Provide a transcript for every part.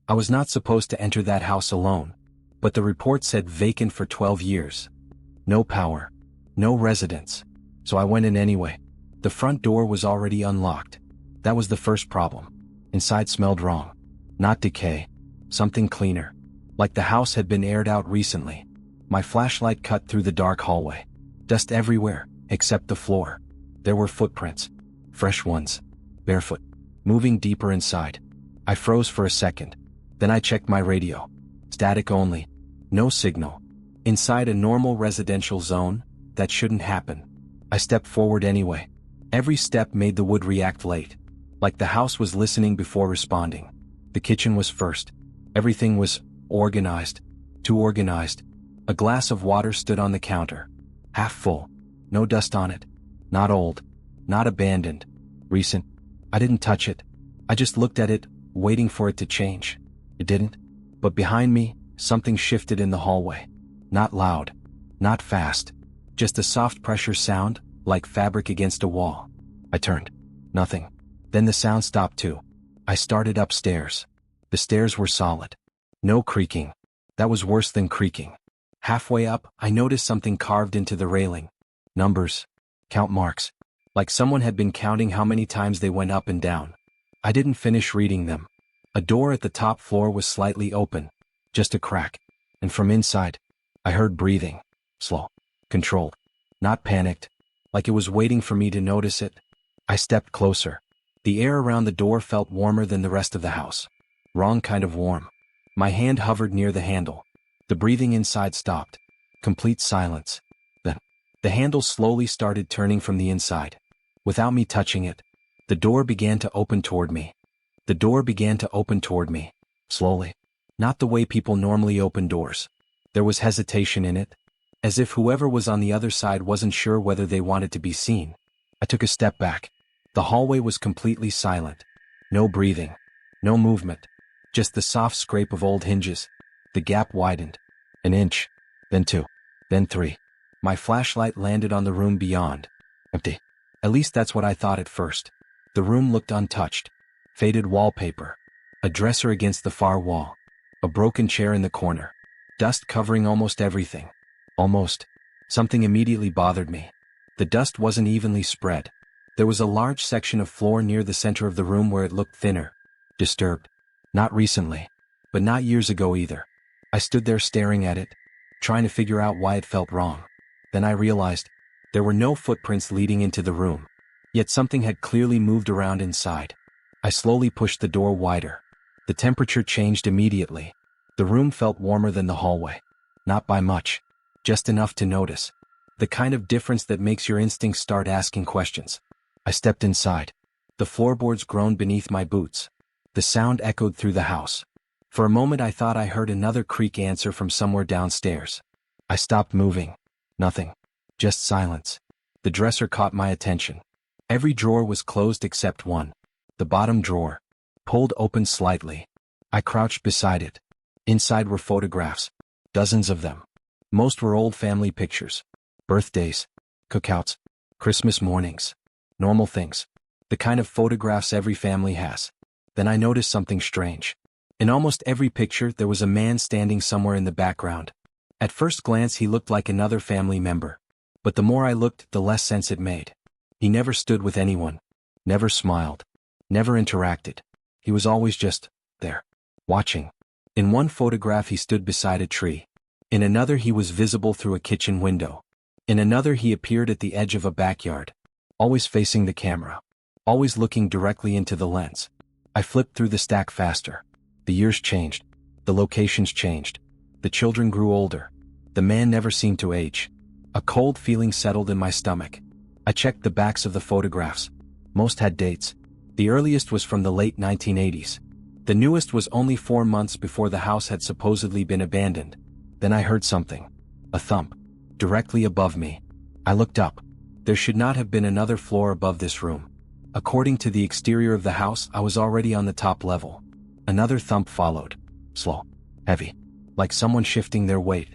I was not supposed to enter that house alone, but the report said vacant for 12 years. No power. No residents. So I went in anyway. The front door was already unlocked. That was the first problem. Inside smelled wrong. Not decay. Something cleaner. Like the house had been aired out recently. My flashlight cut through the dark hallway. Dust everywhere, except the floor. There were footprints. Fresh ones. Barefoot. Moving deeper inside. I froze for a second. Then I checked my radio. Static only. No signal. Inside a normal residential zone, that shouldn't happen. I stepped forward anyway. Every step made the wood react late. Like the house was listening before responding. The kitchen was first. Everything was organized. Too organized. A glass of water stood on the counter. Half full. No dust on it. Not old. Not abandoned. Recent. I didn't touch it. I just looked at it, waiting for it to change. It didn't. But behind me, something shifted in the hallway. Not loud. Not fast. Just a soft pressure sound, like fabric against a wall. I turned. Nothing. Then the sound stopped too. I started upstairs. The stairs were solid. No creaking. That was worse than creaking. Halfway up, I noticed something carved into the railing. Numbers. Count marks. Like someone had been counting how many times they went up and down. I didn't finish reading them. A door at the top floor was slightly open. Just a crack. And from inside, I heard breathing. Slow. Controlled. Not panicked. Like it was waiting for me to notice it. I stepped closer. The air around the door felt warmer than the rest of the house. Wrong kind of warm. My hand hovered near the handle. The breathing inside stopped. Complete silence. Then, the handle slowly started turning from the inside. Without me touching it, the door began to open toward me. The door began to open toward me. Slowly. Not the way people normally open doors. There was hesitation in it. As if whoever was on the other side wasn't sure whether they wanted to be seen. I took a step back. The hallway was completely silent. No breathing. No movement. Just the soft scrape of old hinges. The gap widened. An inch. Then 2. Then 3. My flashlight landed on the room beyond. Empty. At least that's what I thought at first. The room looked untouched. Faded wallpaper. A dresser against the far wall. A broken chair in the corner. Dust covering almost everything. Almost. Something immediately bothered me. The dust wasn't evenly spread. There was a large section of floor near the center of the room where it looked thinner. Disturbed. Not recently. But not years ago either. I stood there staring at it, trying to figure out why it felt wrong. Then I realized there were no footprints leading into the room. Yet something had clearly moved around inside. I slowly pushed the door wider. The temperature changed immediately. The room felt warmer than the hallway. Not by much. Just enough to notice. The kind of difference that makes your instincts start asking questions. I stepped inside. The floorboards groaned beneath my boots. The sound echoed through the house. For a moment I thought I heard another creak answer from somewhere downstairs. I stopped moving. Nothing. Just silence. The dresser caught my attention. Every drawer was closed except one. The bottom drawer. Pulled open slightly. I crouched beside it. Inside were photographs. Dozens of them. Most were old family pictures. Birthdays. Cookouts. Christmas mornings. Normal things. The kind of photographs every family has. Then I noticed something strange. In almost every picture there was a man standing somewhere in the background. At first glance he looked like another family member. But the more I looked, the less sense it made. He never stood with anyone. Never smiled. Never interacted. He was always just there. Watching. In one photograph he stood beside a tree. In another he was visible through a kitchen window. In another he appeared at the edge of a backyard. Always facing the camera. Always looking directly into the lens. I flipped through the stack faster. The years changed. The locations changed. The children grew older. The man never seemed to age. A cold feeling settled in my stomach. I checked the backs of the photographs. Most had dates. The earliest was from the late 1980s. The newest was only 4 months before the house had supposedly been abandoned. Then I heard something. A thump. Directly above me. I looked up. There should not have been another floor above this room. According to the exterior of the house, I was already on the top level. Another thump followed. Slow. Heavy. Like someone shifting their weight.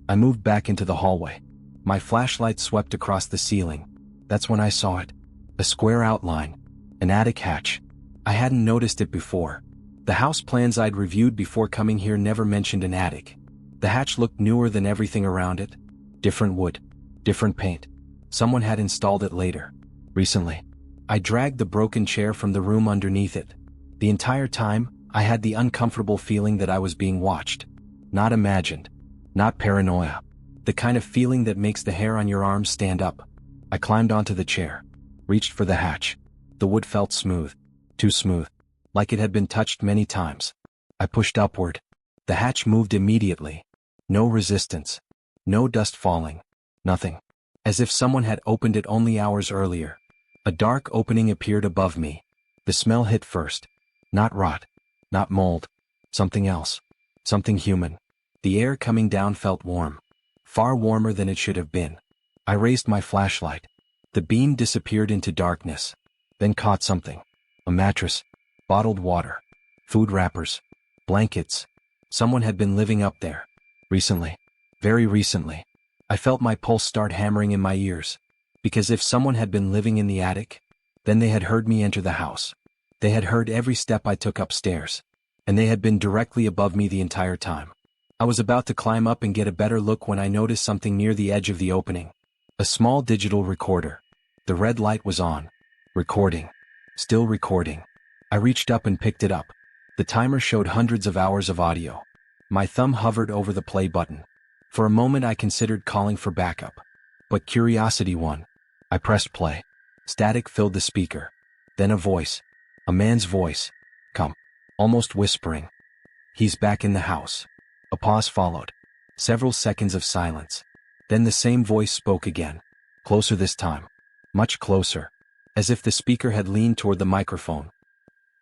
I moved back into the hallway. My flashlight swept across the ceiling. That's when I saw it. A square outline. An attic hatch. I hadn't noticed it before. The house plans I'd reviewed before coming here never mentioned an attic. The hatch looked newer than everything around it. Different wood. Different paint. Someone had installed it later. Recently. I dragged the broken chair from the room underneath it. The entire time, I had the uncomfortable feeling that I was being watched. Not imagined. Not paranoia. The kind of feeling that makes the hair on your arms stand up. I climbed onto the chair. Reached for the hatch. The wood felt smooth. Too smooth. Like it had been touched many times. I pushed upward. The hatch moved immediately. No resistance. No dust falling. Nothing. As if someone had opened it only hours earlier. A dark opening appeared above me. The smell hit first. Not rot. Not mold. Something else. Something human. The air coming down felt warm. Far warmer than it should have been. I raised my flashlight. The beam disappeared into darkness. Then caught something. A mattress. Bottled water. Food wrappers. Blankets. Someone had been living up there. Recently. Very recently. I felt my pulse start hammering in my ears. Because if someone had been living in the attic, then they had heard me enter the house. They had heard every step I took upstairs. And they had been directly above me the entire time. I was about to climb up and get a better look when I noticed something near the edge of the opening. A small digital recorder. The red light was on. Recording. Still recording. I reached up and picked it up. The timer showed hundreds of hours of audio. My thumb hovered over the play button. For a moment I considered calling for backup. But curiosity won. I pressed play. Static filled the speaker. Then a voice. A man's voice. Come. Almost whispering. He's back in the house. A pause followed. Several seconds of silence. Then the same voice spoke again. Closer this time. Much closer. As if the speaker had leaned toward the microphone.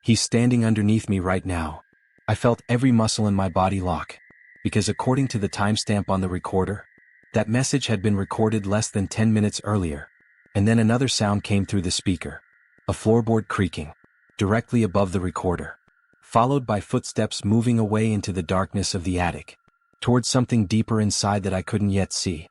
He's standing underneath me right now. I felt every muscle in my body lock. Because according to the timestamp on the recorder, that message had been recorded less than 10 minutes earlier. And then another sound came through the speaker. A floorboard creaking. Directly above the recorder. Followed by footsteps moving away into the darkness of the attic. Towards something deeper inside that I couldn't yet see.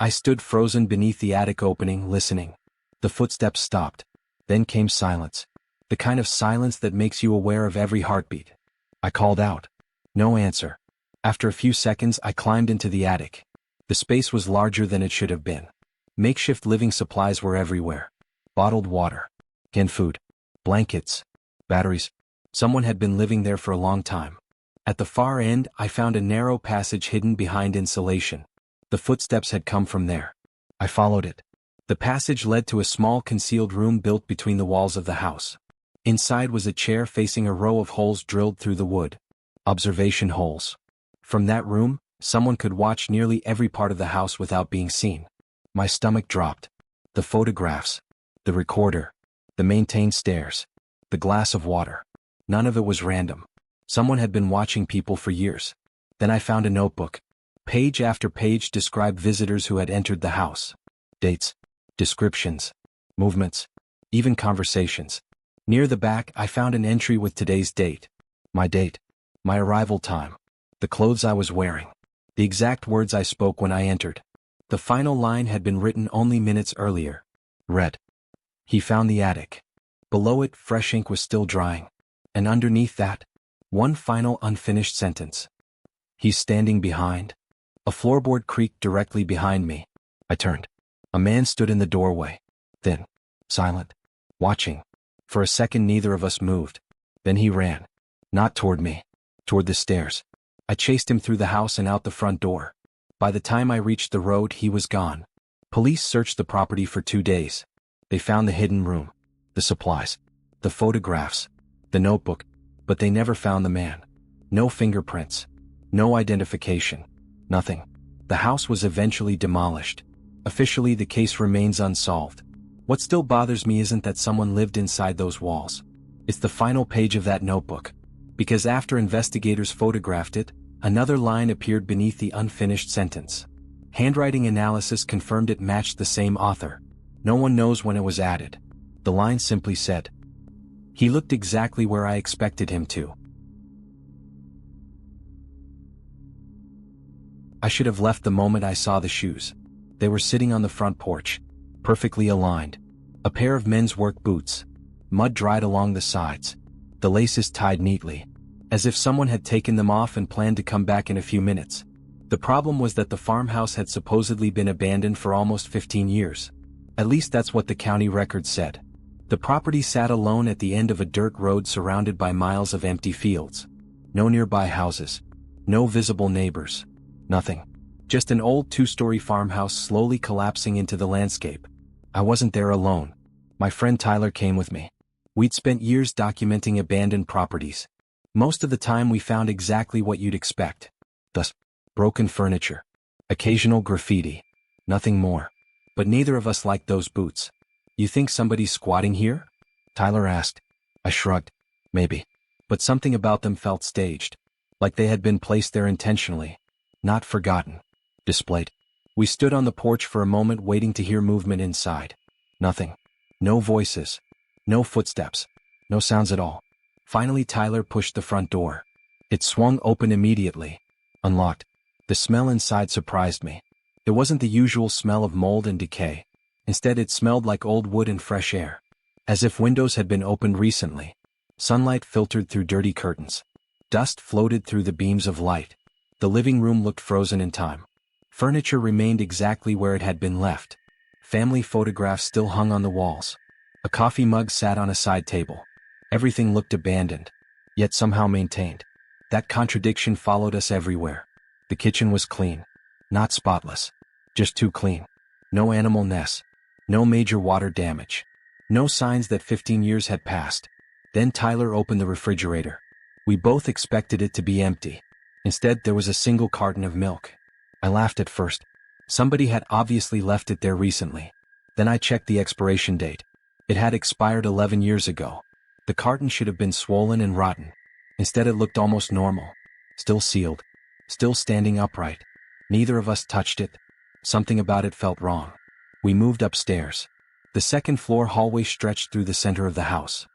I stood frozen beneath the attic opening, listening. The footsteps stopped. Then came silence. The kind of silence that makes you aware of every heartbeat. I called out. No answer. After a few seconds I climbed into the attic. The space was larger than it should have been. Makeshift living supplies were everywhere. Bottled water. Canned food. Blankets. Batteries. Someone had been living there for a long time. At the far end I found a narrow passage hidden behind insulation. The footsteps had come from there. I followed it. The passage led to a small concealed room built between the walls of the house. Inside was a chair facing a row of holes drilled through the wood. Observation holes. From that room, someone could watch nearly every part of the house without being seen. My stomach dropped. The photographs. The recorder. The maintained stairs. The glass of water. None of it was random. Someone had been watching people for years. Then I found a notebook. Page after page described visitors who had entered the house. Dates. Descriptions. Movements. Even conversations. Near the back I found an entry with today's date. My date. My arrival time. The clothes I was wearing. The exact words I spoke when I entered. The final line had been written only minutes earlier. Read. He found the attic. Below it, fresh ink was still drying. And underneath that, one final unfinished sentence. He's standing behind. A floorboard creaked directly behind me. I turned. A man stood in the doorway. Thin. Silent. Watching. For a second neither of us moved. Then he ran. Not toward me. Toward the stairs. I chased him through the house and out the front door. By the time I reached the road, he was gone. Police searched the property for 2 days. They found the hidden room. The supplies. The photographs. The notebook. But they never found the man. No fingerprints. No identification. Nothing. The house was eventually demolished. Officially, the case remains unsolved. What still bothers me isn't that someone lived inside those walls. It's the final page of that notebook. Because after investigators photographed it, another line appeared beneath the unfinished sentence. Handwriting analysis confirmed it matched the same author. No one knows when it was added. The line simply said, "He looked exactly where I expected him to." I should have left the moment I saw the shoes. They were sitting on the front porch, perfectly aligned. A pair of men's work boots. Mud dried along the sides. The laces tied neatly. as if someone had taken them off and planned to come back in a few minutes. The problem was that the farmhouse had supposedly been abandoned for almost 15 years. At least that's what the county record said. The property sat alone at the end of a dirt road surrounded by miles of empty fields. No nearby houses. No visible neighbors. Nothing. Just an old two-story farmhouse slowly collapsing into the landscape. I wasn't there alone. My friend Tyler came with me. We'd spent years documenting abandoned properties. Most of the time we found exactly what you'd expect. Thus, broken furniture. Occasional graffiti. Nothing more. But neither of us liked those boots. "You think somebody's squatting here?" Tyler asked. I shrugged. Maybe. But something about them felt staged. Like they had been placed there intentionally. Not forgotten. Displayed. We stood on the porch for a moment waiting to hear movement inside. Nothing. No voices. No footsteps. No sounds at all. Finally Tyler pushed the front door. It swung open immediately. Unlocked. The smell inside surprised me. It wasn't the usual smell of mold and decay. Instead it smelled like old wood and fresh air. As if windows had been opened recently. Sunlight filtered through dirty curtains. Dust floated through the beams of light. The living room looked frozen in time. Furniture remained exactly where it had been left. Family photographs still hung on the walls. A coffee mug sat on a side table. Everything looked abandoned, yet somehow maintained. That contradiction followed us everywhere. The kitchen was clean. Not spotless. Just too clean. No animal nests. No major water damage. No signs that 15 years had passed. Then Tyler opened the refrigerator. We both expected it to be empty. Instead, there was a single carton of milk. I laughed at first. Somebody had obviously left it there recently. Then I checked the expiration date. It had expired 11 years ago. The carton should have been swollen and rotten. Instead it looked almost normal. Still sealed. Still standing upright. Neither of us touched it. Something about it felt wrong. We moved upstairs. The second-floor hallway stretched through the center of the house.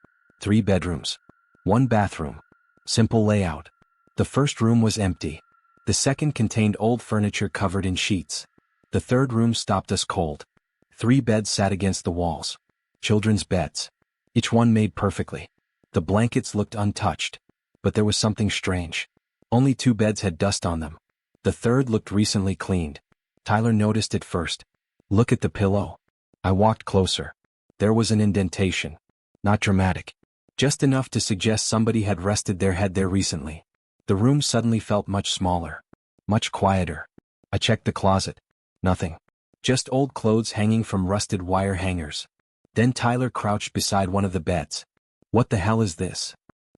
3 bedrooms. 1 bathroom. Simple layout. The first room was empty. The second contained old furniture covered in sheets. The third room stopped us cold. 3 beds sat against the walls. Children's beds. Each one made perfectly. The blankets looked untouched. But there was something strange. Only 2 beds had dust on them. The third looked recently cleaned. Tyler noticed it first. "Look at the pillow." I walked closer. There was an indentation. Not dramatic. Just enough to suggest somebody had rested their head there recently. The room suddenly felt much smaller. Much quieter. I checked the closet. Nothing. Just old clothes hanging from rusted wire hangers. Then Tyler crouched beside one of the beds. "What the hell is this?"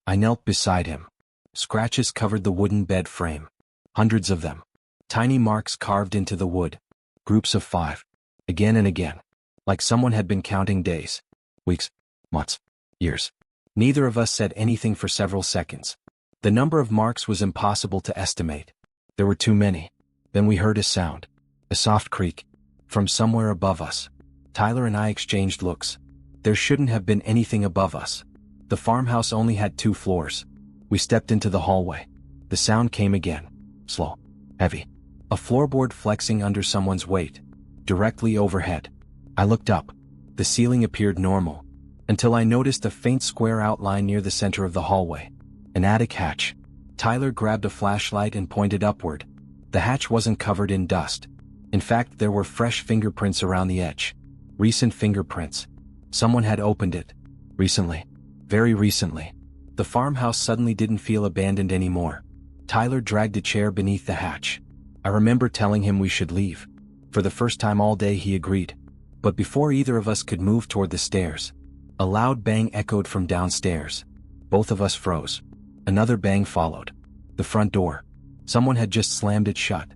I knelt beside him. Scratches covered the wooden bed frame. Hundreds of them. Tiny marks carved into the wood. Groups of 5. Again and again. Like someone had been counting days. Weeks. Months. Years. Neither of us said anything for several seconds. The number of marks was impossible to estimate. There were too many. Then we heard a sound. A soft creak. From somewhere above us. Tyler and I exchanged looks. There shouldn't have been anything above us. The farmhouse only had 2 floors. We stepped into the hallway. The sound came again. Slow. Heavy. A floorboard flexing under someone's weight. Directly overhead. I looked up. The ceiling appeared normal. Until I noticed a faint square outline near the center of the hallway. An attic hatch. Tyler grabbed a flashlight and pointed upward. The hatch wasn't covered in dust. In fact, there were fresh fingerprints around the edge. Recent fingerprints. Someone had opened it. Recently. Very recently. The farmhouse suddenly didn't feel abandoned anymore. Tyler dragged a chair beneath the hatch. I remember telling him we should leave. For the first time all day he agreed. But before either of us could move toward the stairs, a loud bang echoed from downstairs. Both of us froze. Another bang followed. The front door. Someone had just slammed it shut.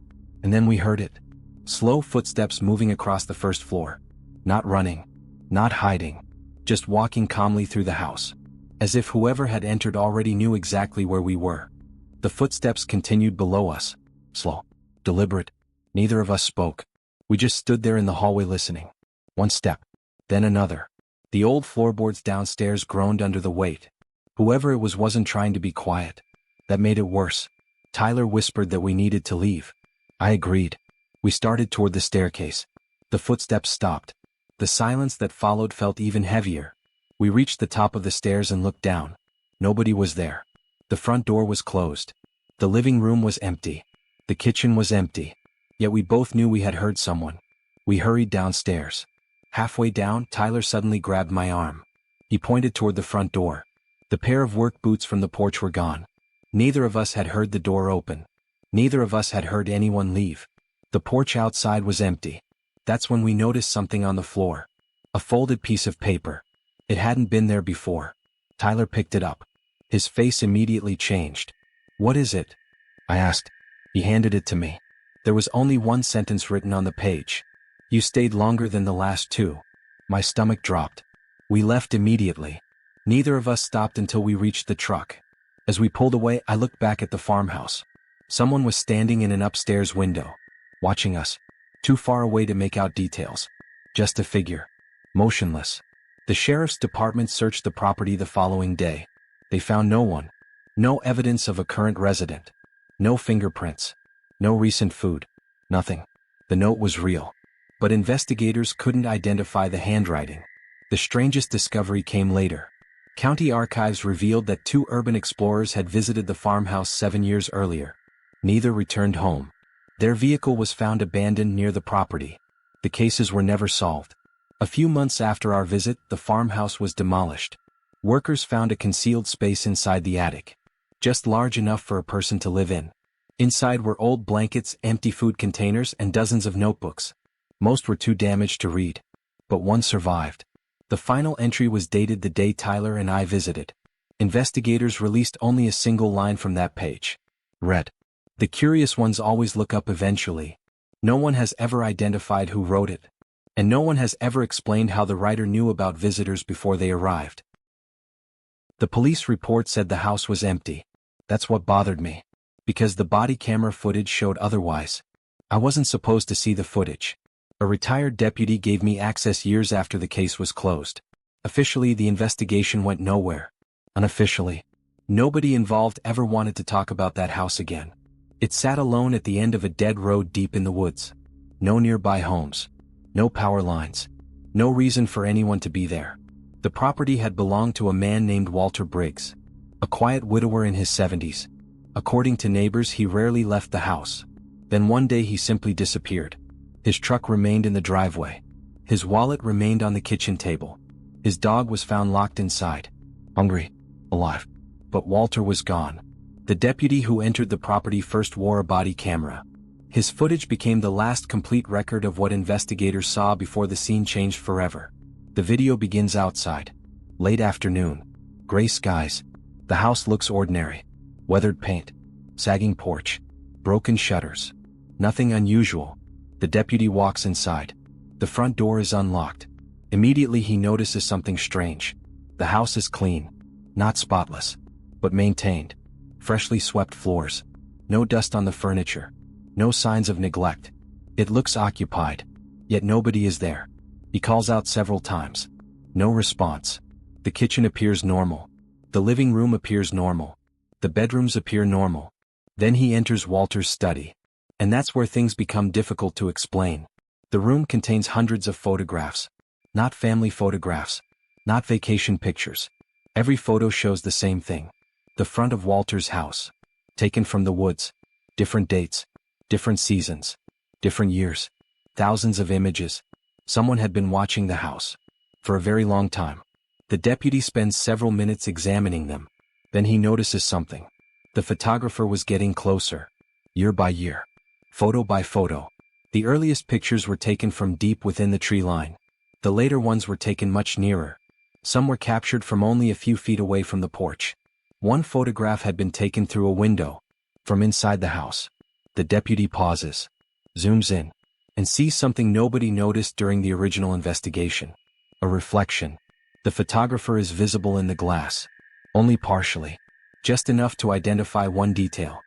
And then we heard it. Slow footsteps moving across the first floor. Not running. Not hiding. Just walking calmly through the house. As if whoever had entered already knew exactly where we were. The footsteps continued below us. Slow. Deliberate. Neither of us spoke. We just stood there in the hallway listening. One step. Then another. The old floorboards downstairs groaned under the weight. Whoever it was wasn't trying to be quiet. That made it worse. Tyler whispered that we needed to leave. I agreed. We started toward the staircase. The footsteps stopped. The silence that followed felt even heavier. We reached the top of the stairs and looked down. Nobody was there. The front door was closed. The living room was empty. The kitchen was empty. Yet we both knew we had heard someone. We hurried downstairs. Halfway down, Tyler suddenly grabbed my arm. He pointed toward the front door. The pair of work boots from the porch were gone. Neither of us had heard the door open. Neither of us had heard anyone leave. The porch outside was empty. That's when we noticed something on the floor. A folded piece of paper. It hadn't been there before. Tyler picked it up. His face immediately changed. "What is it?" I asked. He handed it to me. There was only one sentence written on the page. "You stayed longer than the last two." My stomach dropped. We left immediately. Neither of us stopped until we reached the truck. As we pulled away, I looked back at the farmhouse. Someone was standing in an upstairs window, watching us, too far away to make out details. Just a figure, motionless. The sheriff's department searched the property the following day. They found no one. No evidence of a current resident. No fingerprints. No recent food. Nothing. The note was real. But investigators couldn't identify the handwriting. The strangest discovery came later. County archives revealed that 2 urban explorers had visited the farmhouse 7 years earlier. Neither returned home. Their vehicle was found abandoned near the property. The cases were never solved. A few months after our visit, the farmhouse was demolished. Workers found a concealed space inside the attic, just large enough for a person to live in. Inside were old blankets, empty food containers, and dozens of notebooks. Most were too damaged to read, but one survived. The final entry was dated the day Tyler and I visited. Investigators released only a single line from that page. Read. "The curious ones always look up eventually. No one has ever identified who wrote it. And no one has ever explained how the writer knew about visitors before they arrived." The police report said the house was empty. That's what bothered me. Because the body camera footage showed otherwise. I wasn't supposed to see the footage. A retired deputy gave me access years after the case was closed. Officially, the investigation went nowhere. Unofficially, nobody involved ever wanted to talk about that house again. It sat alone at the end of a dead road deep in the woods. No nearby homes. No power lines. No reason for anyone to be there. The property had belonged to a man named Walter Briggs, a quiet widower in his 70s. According to neighbors, he rarely left the house. Then one day he simply disappeared. His truck remained in the driveway. His wallet remained on the kitchen table. His dog was found locked inside, hungry, alive. But Walter was gone. The deputy who entered the property first wore a body camera. His footage became the last complete record of what investigators saw before the scene changed forever. The video begins outside. Late afternoon. Gray skies. The house looks ordinary. Weathered paint. Sagging porch. Broken shutters. Nothing unusual. The deputy walks inside. The front door is unlocked. Immediately he notices something strange. The house is clean. Not spotless, but maintained. Freshly swept floors. No dust on the furniture. No signs of neglect. It looks occupied. Yet nobody is there. He calls out several times. No response. The kitchen appears normal. The living room appears normal. The bedrooms appear normal. Then he enters Walter's study. And that's where things become difficult to explain. The room contains hundreds of photographs. Not family photographs. Not vacation pictures. Every photo shows the same thing. The front of Walter's house. Taken from the woods. Different dates. Different seasons. Different years. Thousands of images. Someone had been watching the house. For a very long time. The deputy spends several minutes examining them. Then he notices something. The photographer was getting closer. Year by year. Photo by photo. The earliest pictures were taken from deep within the tree line. The later ones were taken much nearer. Some were captured from only a few feet away from the porch. One photograph had been taken through a window. From inside the house. The deputy pauses. Zooms in. And sees something nobody noticed during the original investigation. A reflection. The photographer is visible in the glass. Only partially. Just enough to identify one detail.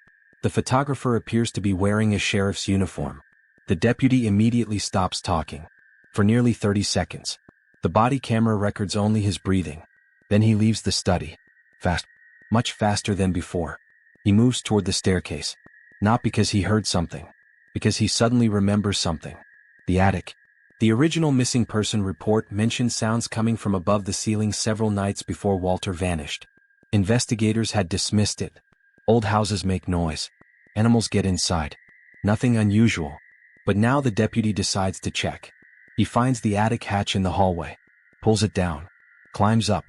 The photographer appears to be wearing a sheriff's uniform. The deputy immediately stops talking. For nearly 30 seconds. The body camera records only his breathing. Then he leaves the study. Fast. Much faster than before. He moves toward the staircase. Not because he heard something. Because he suddenly remembers something. The attic. The original missing person report mentioned sounds coming from above the ceiling several nights before Walter vanished. Investigators had dismissed it. Old houses make noise. Animals get inside. Nothing unusual. But now the deputy decides to check. He finds the attic hatch in the hallway. Pulls it down. Climbs up.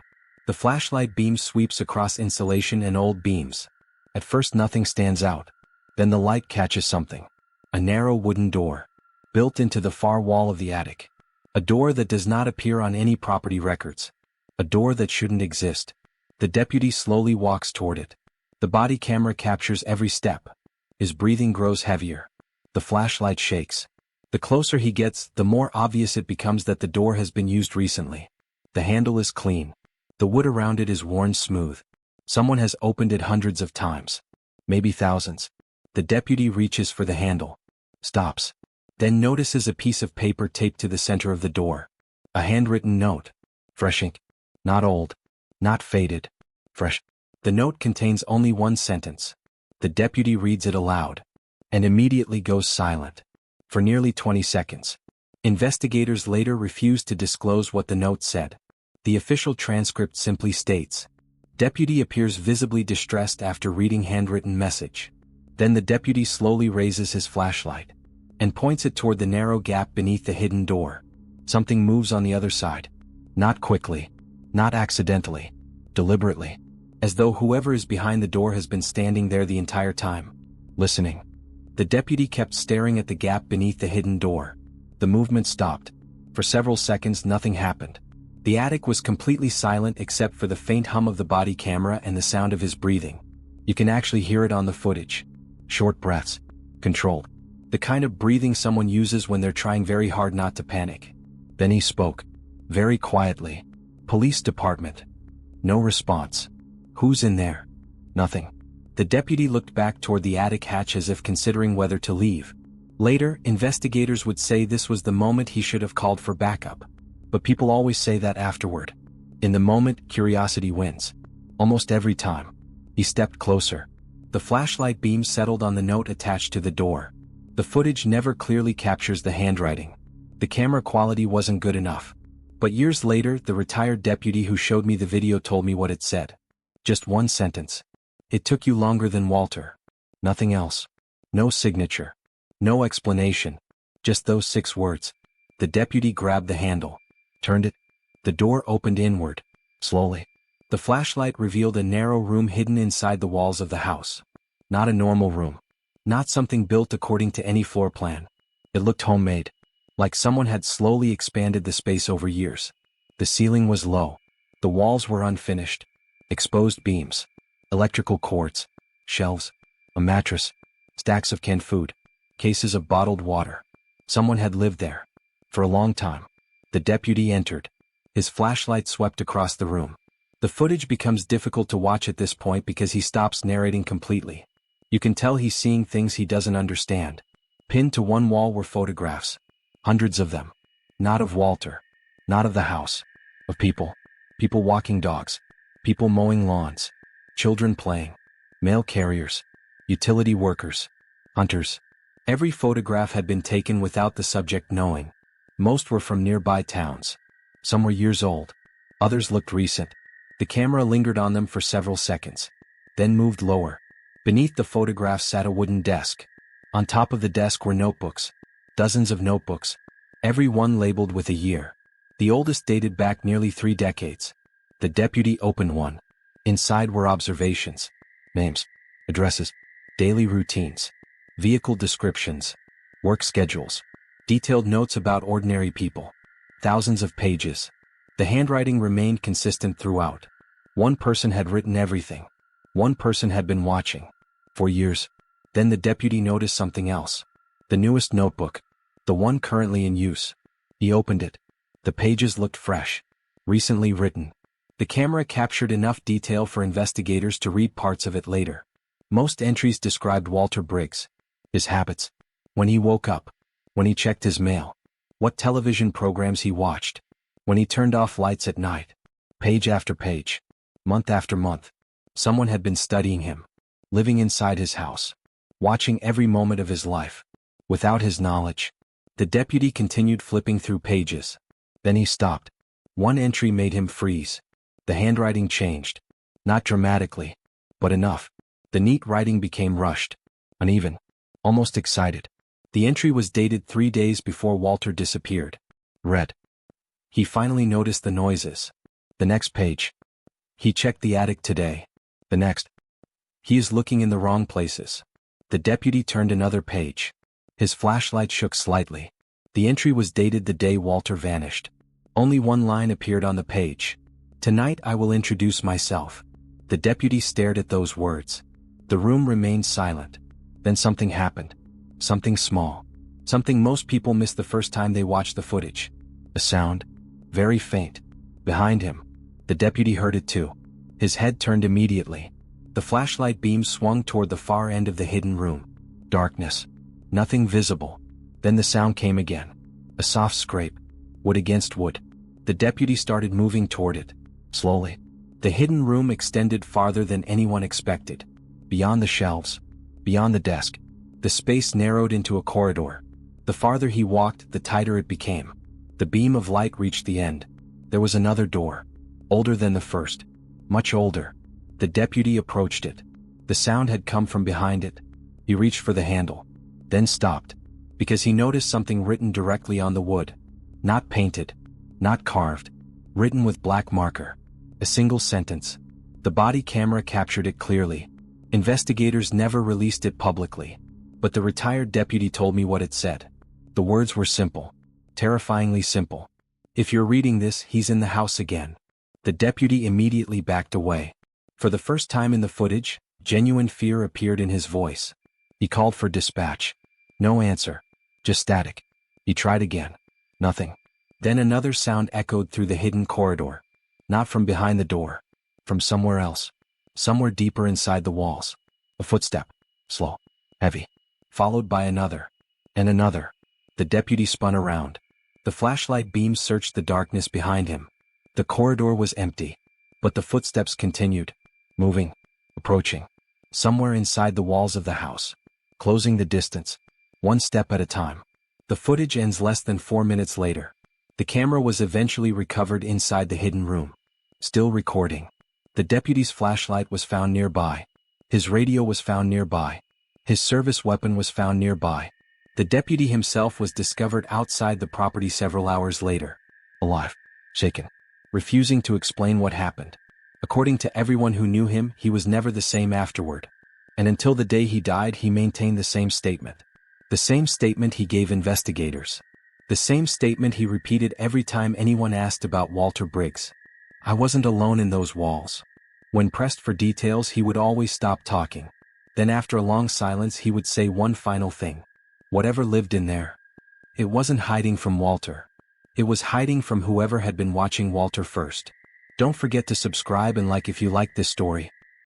The flashlight beam sweeps across insulation and old beams. At first nothing stands out. Then the light catches something. A narrow wooden door. Built into the far wall of the attic. A door that does not appear on any property records. A door that shouldn't exist. The deputy slowly walks toward it. The body camera captures every step. His breathing grows heavier. The flashlight shakes. The closer he gets, the more obvious it becomes that the door has been used recently. The handle is clean. The wood around it is worn smooth. Someone has opened it hundreds of times. Maybe thousands. The deputy reaches for the handle. Stops. Then notices a piece of paper taped to the center of the door. A handwritten note. Fresh ink. Not old. Not faded. Fresh. The note contains only one sentence. The deputy reads it aloud. And immediately goes silent. For nearly 20 seconds. Investigators later refused to disclose what the note said. The official transcript simply states, "Deputy appears visibly distressed after reading handwritten message." Then the deputy slowly raises his flashlight and points it toward the narrow gap beneath the hidden door. Something moves on the other side. Not quickly. Not accidentally. Deliberately. As though whoever is behind the door has been standing there the entire time. Listening. The deputy kept staring at the gap beneath the hidden door. The movement stopped. For several seconds nothing happened. The attic was completely silent except for the faint hum of the body camera and the sound of his breathing. You can actually hear it on the footage. Short breaths. Controlled. The kind of breathing someone uses when they're trying very hard not to panic. Then he spoke. Very quietly. "Police department." No response. "Who's in there?" Nothing. The deputy looked back toward the attic hatch as if considering whether to leave. Later, investigators would say this was the moment he should have called for backup. But people always say that afterward. In the moment, curiosity wins. Almost every time. He stepped closer. The flashlight beam settled on the note attached to the door. The footage never clearly captures the handwriting. The camera quality wasn't good enough. But years later, the retired deputy who showed me the video told me what it said. Just one sentence. "It took you longer than Walter." Nothing else. No signature. No explanation. Just those 6 words. The deputy grabbed the handle. Turned it. The door opened inward. Slowly. The flashlight revealed a narrow room hidden inside the walls of the house. Not a normal room. Not something built according to any floor plan. It looked homemade. Like someone had slowly expanded the space over years. The ceiling was low. The walls were unfinished. Exposed beams. Electrical cords. Shelves. A mattress. Stacks of canned food. Cases of bottled water. Someone had lived there. For a long time. The deputy entered. His flashlight swept across the room. The footage becomes difficult to watch at this point because he stops narrating completely. You can tell he's seeing things he doesn't understand. Pinned to one wall were photographs. Hundreds of them. Not of Walter. Not of the house. Of people. People walking dogs. People mowing lawns. Children playing. Mail carriers. Utility workers. Hunters. Every photograph had been taken without the subject knowing. Most were from nearby towns. Some were years old. Others looked recent. The camera lingered on them for several seconds. Then moved lower. Beneath the photographs sat a wooden desk. On top of the desk were notebooks. Dozens of notebooks. Every one labeled with a year. The oldest dated back nearly 3 decades. The deputy opened one. Inside were observations. Names. Addresses. Daily routines. Vehicle descriptions. Work schedules. Detailed notes about ordinary people. Thousands of pages. The handwriting remained consistent throughout. One person had written everything. One person had been watching. For years. Then the deputy noticed something else. The newest notebook. The one currently in use. He opened it. The pages looked fresh. Recently written. The camera captured enough detail for investigators to read parts of it later. Most entries described Walter Briggs. His habits. When he woke up. When he checked his mail. What television programs he watched. When he turned off lights at night. Page after page. Month after month. Someone had been studying him. Living inside his house. Watching every moment of his life. Without his knowledge. The deputy continued flipping through pages. Then he stopped. One entry made him freeze. The handwriting changed. Not dramatically, but enough. The neat writing became rushed, uneven, almost excited. The entry was dated 3 days before Walter disappeared. Read. He finally noticed the noises. The next page. He checked the attic today. The next. He is looking in the wrong places. The deputy turned another page. His flashlight shook slightly. The entry was dated the day Walter vanished. Only one line appeared on the page. Tonight I will introduce myself. The deputy stared at those words. The room remained silent. Then something happened. Something small. Something most people miss the first time they watch the footage. A sound. Very faint. Behind him. The deputy heard it too. His head turned immediately. The flashlight beam swung toward the far end of the hidden room. Darkness. Nothing visible. Then the sound came again. A soft scrape. Wood against wood. The deputy started moving toward it. Slowly. The hidden room extended farther than anyone expected. Beyond the shelves. Beyond the desk. The space narrowed into a corridor. The farther he walked, the tighter it became. The beam of light reached the end. There was another door. Older than the first. Much older. The deputy approached it. The sound had come from behind it. He reached for the handle. Then stopped. Because he noticed something written directly on the wood. Not painted. Not carved. Written with black marker. A single sentence. The body camera captured it clearly. Investigators never released it publicly. But the retired deputy told me what it said. The words were simple. Terrifyingly simple. If you're reading this, he's in the house again. The deputy immediately backed away. For the first time in the footage, genuine fear appeared in his voice. He called for dispatch. No answer. Just static. He tried again. Nothing. Then another sound echoed through the hidden corridor. Not from behind the door. From somewhere else. Somewhere deeper inside the walls. A footstep. Slow. Heavy. Followed by another. And another. The deputy spun around. The flashlight beam searched the darkness behind him. The corridor was empty. But the footsteps continued. Moving. Approaching. Somewhere inside the walls of the house. Closing the distance. One step at a time. The footage ends less than 4 minutes later. The camera was eventually recovered inside the hidden room. Still recording. The deputy's flashlight was found nearby. His radio was found nearby. His service weapon was found nearby. The deputy himself was discovered outside the property several hours later. Alive. Shaken. Refusing to explain what happened. According to everyone who knew him, he was never the same afterward. And until the day he died, he maintained the same statement. The same statement he gave investigators. The same statement he repeated every time anyone asked about Walter Briggs. I wasn't alone in those walls. When pressed for details, he would always stop talking. Then after a long silence, he would say one final thing. Whatever lived in there. It wasn't hiding from Walter. It was hiding from whoever had been watching Walter first. Don't forget to subscribe and like if you like this story.